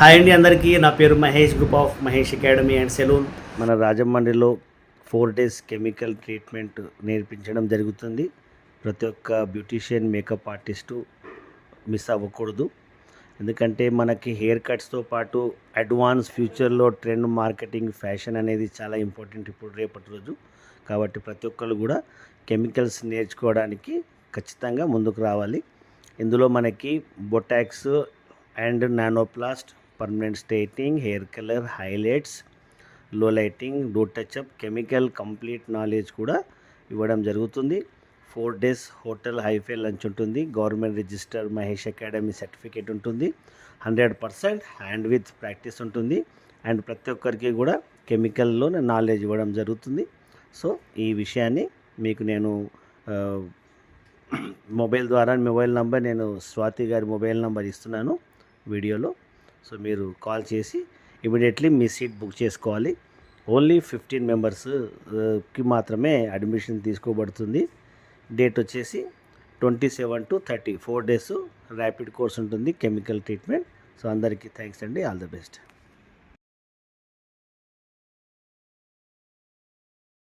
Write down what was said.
Hi అండి అందరికీ. నా పేరు Mahesh, group of Mahesh academy and salon. మన రాజమండ్రిలో 4 డేస్ కెమికల్ ట్రీట్మెంట్ నేర్పించడం జరుగుతుంది. ప్రతి ఒక్క బ్యూటీషియన్, మేకప్ ఆర్టిస్టు మిస్ అవ్వకూడదు. ఎందుకంటే మనకి హెయిర్ కట్స్తో పాటు అడ్వాన్స్ ఫ్యూచర్లో ట్రెండ్, మార్కెటింగ్, ఫ్యాషన్ అనేది చాలా ఇంపార్టెంట్ ఇప్పుడు రేపటి రోజు. కాబట్టి ప్రతి ఒక్కరు కూడా కెమికల్స్ నేర్చుకోవడానికి ఖచ్చితంగా ముందుకు రావాలి. ఇందులో మనకి botox and nanoplast, permanent straightening, hair colour, highlights, low lighting, do touch up, chemical complete knowledge కూడా ఇవ్వడం జరుగుతుంది. 4 డేస్ హోటల్ హైఫై లంచ్ ఉంటుంది. Government register Mahesh academy certificate ఉంటుంది. 100% హ్యాండ్ విత్ ప్రాక్టీస్ ఉంటుంది. అండ్ ప్రతి ఒక్కరికి కూడా కెమికల్లో నాలెడ్జ్ ఇవ్వడం జరుగుతుంది. సో ఈ విషయాన్ని మీకు నేను మొబైల్ నంబర్, నేను స్వాతి గారి మొబైల్ నంబర్ ఇస్తున్నాను వీడియోలో. సో మీరు కాల్ చేసి ఇమీడియట్లీ మీ సీట్ బుక్ చేసుకోవాలి. ఓన్లీ 15 మెంబర్స్కి మాత్రమే అడ్మిషన్ తీసుకోబడుతుంది. డేట్ వచ్చేసి 27 to 30 4 డేస్ ర్యాపిడ్ కోర్స్ ఉంటుంది, కెమికల్ ట్రీట్మెంట్. సో అందరికీ థ్యాంక్స్ అండి. All the best.